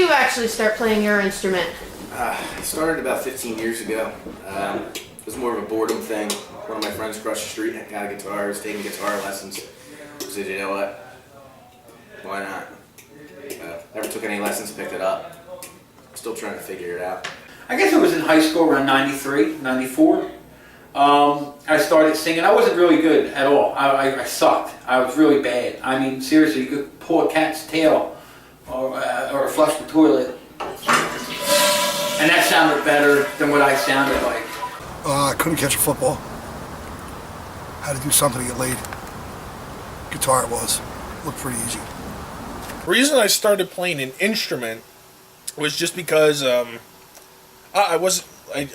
you actually start playing your instrument? I started about 15 years ago. It was more of a boredom thing. One of my friends across the street got a guitar, was taking guitar lessons. I said, you know what? Why not? Never took any lessons, picked it up. Still trying to figure it out. I guess it was in high school around 93, 94. I started singing. I wasn't really good at all. I sucked. I was really bad. I mean, seriously, you could pull a cat's tail or flush the toilet. And that sounded better than what I sounded like. I couldn't catch a football. Had to do something to get laid. Guitar it was. Looked pretty easy. The reason I started playing an instrument was just because I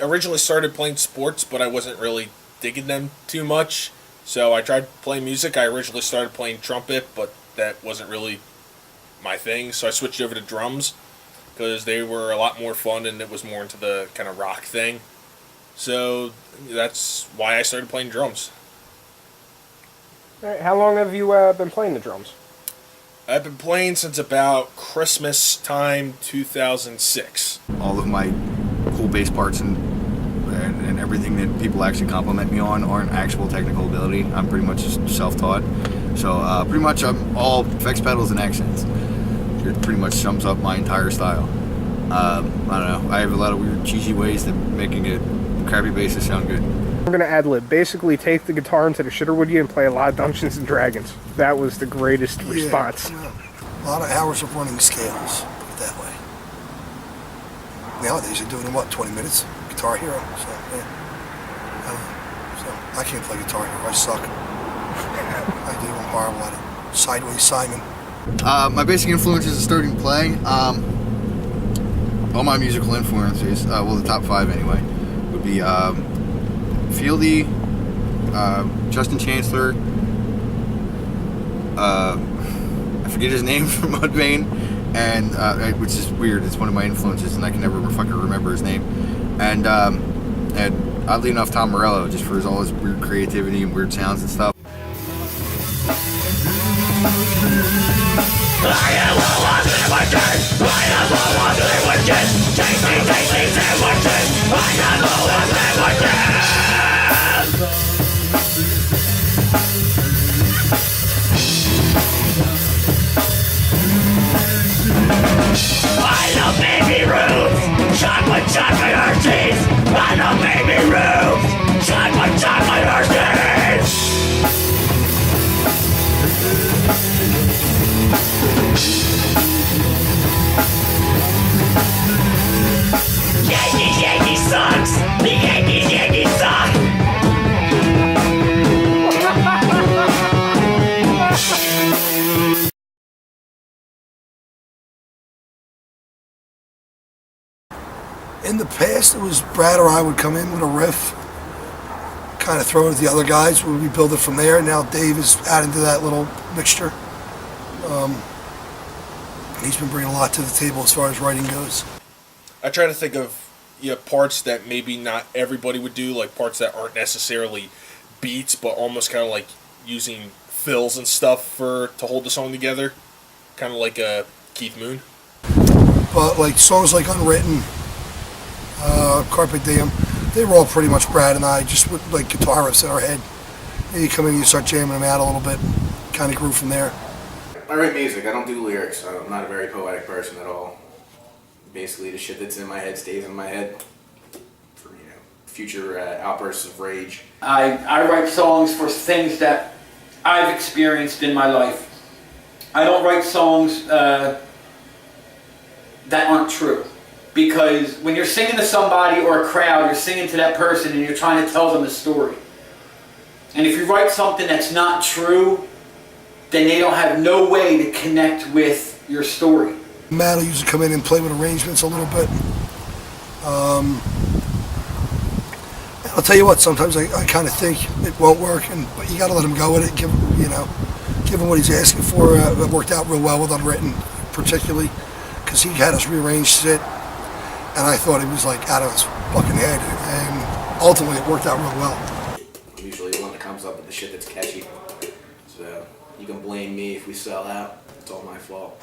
originally started playing sports, but I wasn't really digging them too much. So I tried playing music. I originally started playing trumpet, but that wasn't really my thing. So I switched over to drums because they were a lot more fun and it was more into the kind of rock thing. So that's why I started playing drums. All right, how long have you been playing the drums? I've been playing since about Christmas time 2006. All of my cool bass parts and everything that people actually compliment me on aren't actual technical ability. I'm pretty much just self-taught. So pretty much I'm all effects pedals and accents. It pretty much sums up my entire style. I don't know. I have a lot of weird cheesy ways of making it crappy basses sound good. I'm going to ad-lib. Basically take the guitar into the shitter with you and play a lot of Dungeons and Dragons. That was the greatest response. Yeah. A lot of hours of running scales, put it that way. Nowadays you're doing, what, 20 minutes? Guitar Hero. So, yeah. I don't know. So, I can't play Guitar Hero. I suck. I do. I'm horrible at it. Sideways Simon. My basic influences of starting to play, all my musical influences, well, the top 5 anyway, would be Fieldy, Justin Chancellor, I forget his name from Mudvayne, and which is weird. It's one of my influences, and I can never fucking remember his name. And oddly enough, Tom Morello, just for all his weird creativity and weird sounds and stuff. I love baby roots, chocolate Hershey's. I love baby roots, chocolate Hershey's. Yankees sucks. The Yankees suck. In the past, it was Brad or I would come in with a riff, kind of throw it at the other guys. We build it from there. Now Dave is adding to that little mixture. He's been bringing a lot to the table as far as writing goes. I try to think of parts that maybe not everybody would do, like parts that aren't necessarily beats, but almost kind of like using fills and stuff to hold the song together, kind of like Keith Moon. But like songs like Unwritten, Carpe Diem, they were all pretty much Brad and I, just with like guitar riffs in our head. And you come in and you start jamming them out a little bit, kind of grew from there. I write music, I don't do lyrics. I'm not a very poetic person at all. Basically, the shit that's in my head stays in my head for, future outbursts of rage. I write songs for things that I've experienced in my life. I don't write songs that aren't true. Because when you're singing to somebody or a crowd, you're singing to that person and you're trying to tell them a story. And if you write something that's not true, then they don't have no way to connect with your story. Matt will usually come in and play with arrangements a little bit. I'll tell you what, sometimes I kind of think it won't work, but you got to let him go with it. Give him what he's asking for. It worked out real well with Unwritten, particularly because he had us rearrange shit, and I thought he was like out of his fucking head, and ultimately it worked out real well. I'm usually the one that comes up with the shit that's catchy, so you can blame me if we sell out. It's all my fault.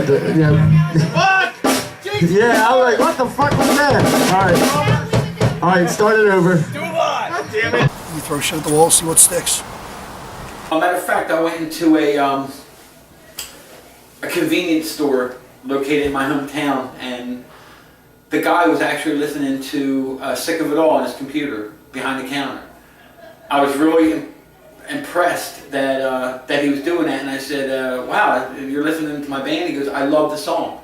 What the? Yeah. Yeah, I'm like, what the fuck was that? All right, start it over. You throw shit at the wall, see what sticks. Matter of fact, I went into a convenience store located in my hometown, and the guy was actually listening to Sick of It All on his computer behind the counter. I was really impressed that he was doing that, and I said, wow, you're listening to my band? He goes, I love the song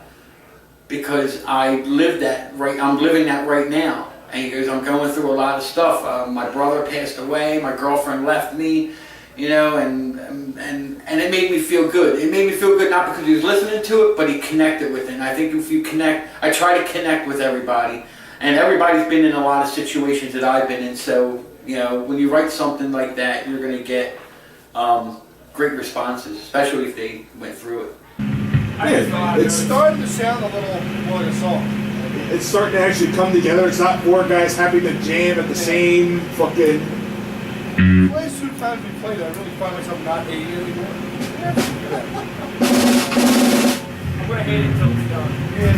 because I lived that I'm living that right now. And he goes, I'm going through a lot of stuff. My brother passed away, my girlfriend left me, you know, and it made me feel good. It made me feel good not because he was listening to it, but he connected with it. And I think if you connect, I try to connect with everybody. And everybody's been in a lot of situations that I've been in, so, you know, when you write something like that, you're going to get great responses, especially if they went through it. It's starting to sound a little more like a song. It's starting to actually come together. It's not four guys having to jam at the same fucking. The last 2 times we played, I really find myself not hating it anymore. I'm gonna hate it until it's done. Yeah.